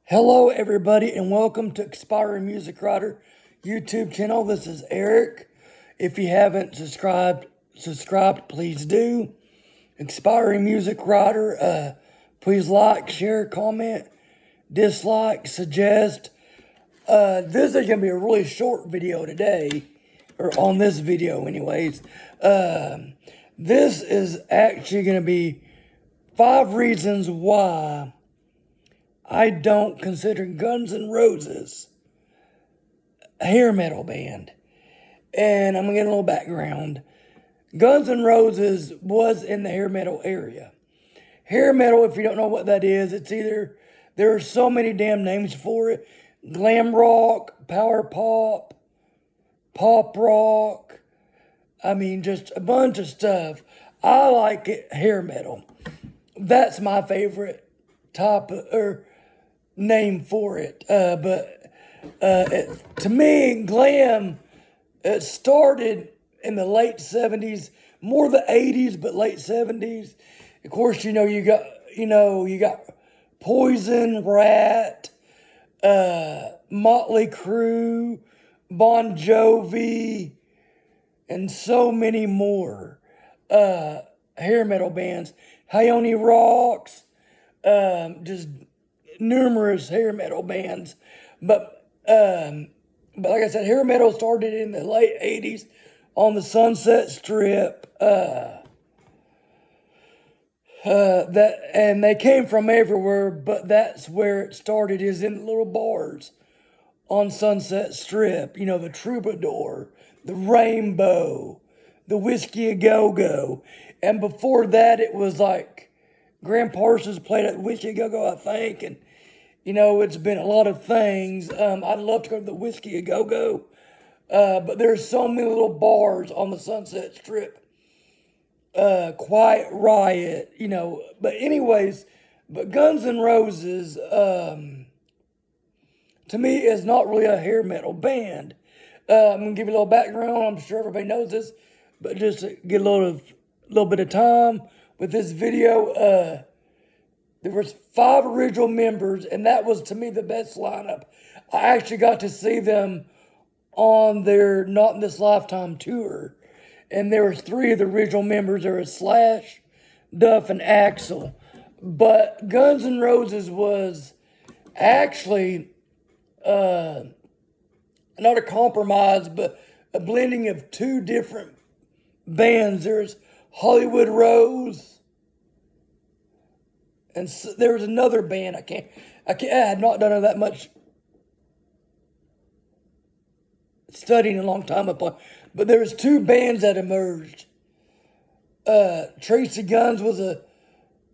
Hello, everybody, and welcome to Expiring Music Writer YouTube channel. This is Eric. If you haven't subscribed, please do. Expiring Music Writer, please like, share, comment, dislike, suggest. This is going to be a really short video today, or on this video, anyways. This is actually going to be 5 reasons why I don't consider Guns N' Roses a hair metal band. And I'm going to get a little background. Guns N' Roses was in the hair metal area. Hair metal, if you don't know what that is, it's either, there are so many damn names for it. Glam rock, power pop, pop rock. I mean, just a bunch of stuff. I like it, hair metal. That's my favorite type or name for it. To me, glam, it started in the late 70s, more the 80s, but late 70s. Of course, you got Poison, Rat, Motley Crue, Bon Jovi, and so many more hair metal bands. Hayoni Rocks, just numerous hair metal bands. But like I said, hair metal started in the late 80s on the Sunset Strip. And they came from everywhere, but that's where it started, is in little bars on Sunset Strip. The Troubadour, the Rainbow, the Whiskey A Go Go. And before that, it was like Graham Parsons played at Whiskey A Go Go, I think. And, it's been a lot of things. I'd love to go to the Whiskey A Go Go. But there's so many little bars on the Sunset Strip. Quiet Riot, But anyways, Guns N' Roses, to me, is not really a hair metal band. I'm going to give you a little background. I'm sure everybody knows this. But just to get a little bit of time with this video, there was 5 original members, and that was, to me, the best lineup. I actually got to see them on their Not in This Lifetime tour. And there was 3 of the original members. There was Slash, Duff, and Axl. But Guns N' Roses was actually not a compromise, but a blending of 2 different bands. There's Hollywood Rose, and there was another band. I had not done that much studying a long time upon, but there was 2 bands that emerged. Tracy Guns was a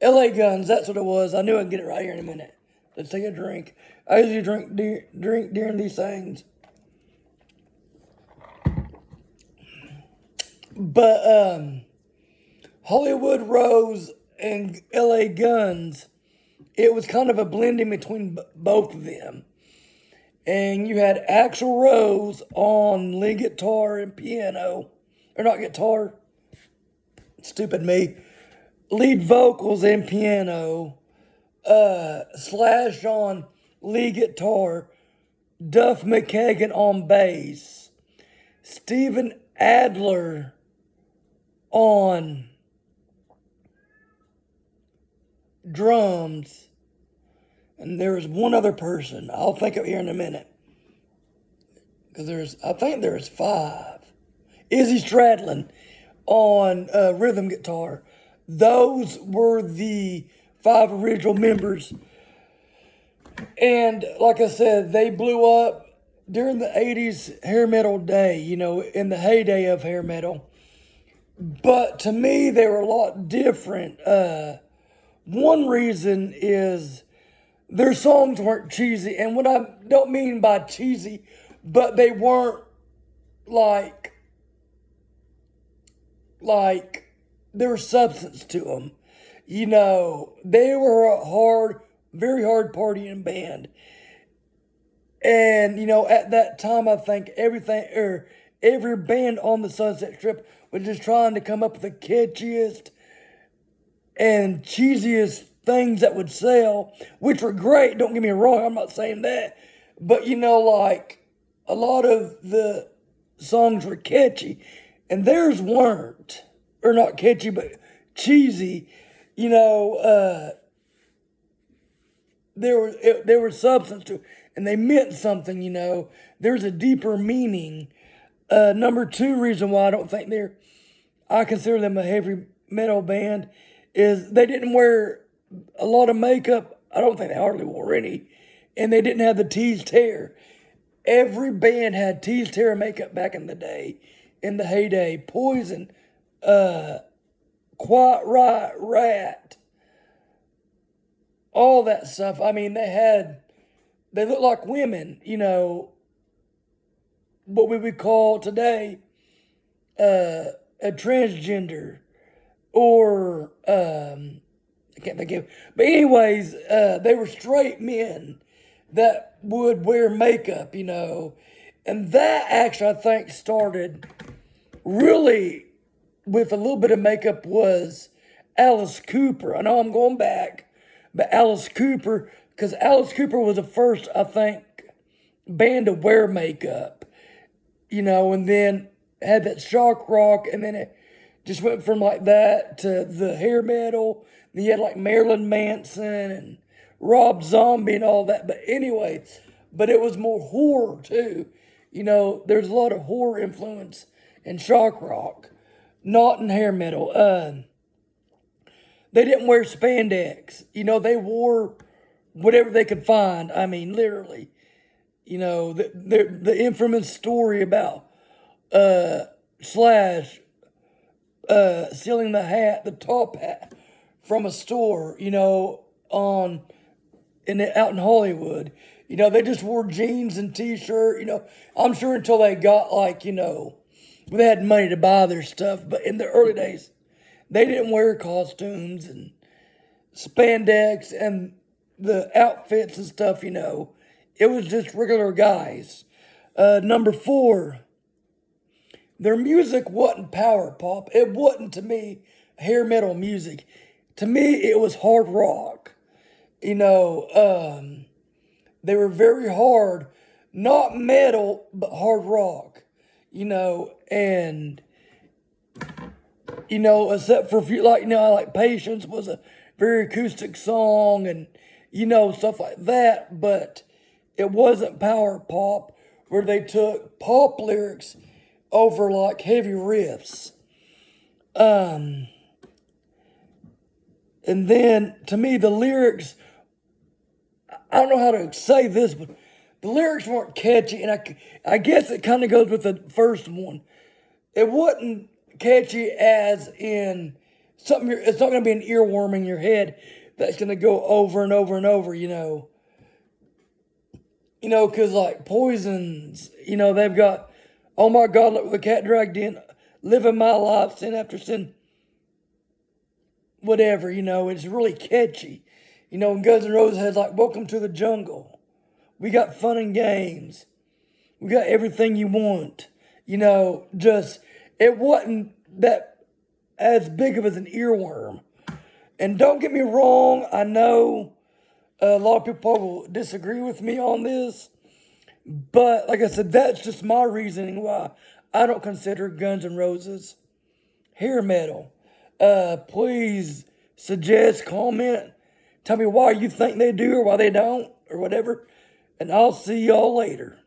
LA Guns. That's what it was. I knew I'd get it right here in a minute. Let's take a drink. I usually drink during these things. But Hollywood Rose and LA Guns, it was kind of a blending between both of them. And you had Axl Rose on lead guitar and piano. Or not guitar. Stupid me. Lead vocals and piano. Slash on lead guitar. Duff McKagan on bass. Steven Adler on drums. And there was one other person. I'll think of here in a minute. Because I think there's 5. Izzy Stradlin on rhythm guitar. Those were the 5 original members. And like I said, they blew up during the 80s hair metal day, in the heyday of hair metal. But to me, they were a lot different. One reason is their songs weren't cheesy. And what I don't mean by cheesy, but they weren't like there was substance to them. They were a very hard partying band. And, at that time, I think every band on the Sunset Strip was just trying to come up with the catchiest and cheesiest things that would sell, which were great. Don't get me wrong, I'm not saying that. But like a lot of the songs were catchy, and theirs weren't, or not catchy, but cheesy. You know, there was substance to it, and they meant something. There's a deeper meaning. Number two reason why I don't think I consider them a heavy metal band is they didn't wear a lot of makeup. I don't think they hardly wore any, and they didn't have the teased hair. Every band had teased hair makeup back in the day, in the heyday. Poison, Quiet Riot, Rat, all that stuff. I mean, they looked like women, what we would call today a transgender, or I can't think of. But anyways, they were straight men that would wear makeup, and that actually I think started really with a little bit of makeup was Alice Cooper. I know I'm going back, but Alice Cooper, because Alice Cooper was the first, I think, band to wear makeup, and then had that shock rock, and then it just went from like that to the hair metal. Then you had like Marilyn Manson and Rob Zombie and all that. But anyway, it was more horror too. There's a lot of horror influence in shock rock, not in hair metal. They didn't wear spandex. They wore whatever they could find. I mean, literally. The infamous story about Slash stealing the top hat from a store, out in Hollywood. They just wore jeans and t-shirt, I'm sure until they got they had money to buy their stuff. But in the early days, they didn't wear costumes and spandex and the outfits and stuff, It was just regular guys. Number four, their music wasn't power pop. It wasn't, to me, hair metal music. To me, it was hard rock. They were very hard, not metal, but hard rock. And except for a few, like Patience was a very acoustic song, and stuff like that. But it wasn't power pop, where they took pop lyrics over like heavy riffs. And then to me, the lyrics, I don't know how to say this, but the lyrics weren't catchy, and I guess it kind of goes with the first one. It wasn't catchy as in something. It's not going to be an earworm in your head that's going to go over and over and over. Because like Poisons, they've got, oh my God, look, the cat dragged in, living my life, sin after sin, whatever. It's really catchy. And Guns N' Roses has like Welcome to the Jungle. We got fun and games. We got everything you want. Just, it wasn't that as big of as an earworm. And don't get me wrong, I know a lot of people will disagree with me on this, but like I said, that's just my reasoning why I don't consider Guns N' Roses hair metal. Please suggest, comment, tell me why you think they do or why they don't or whatever, and I'll see y'all later.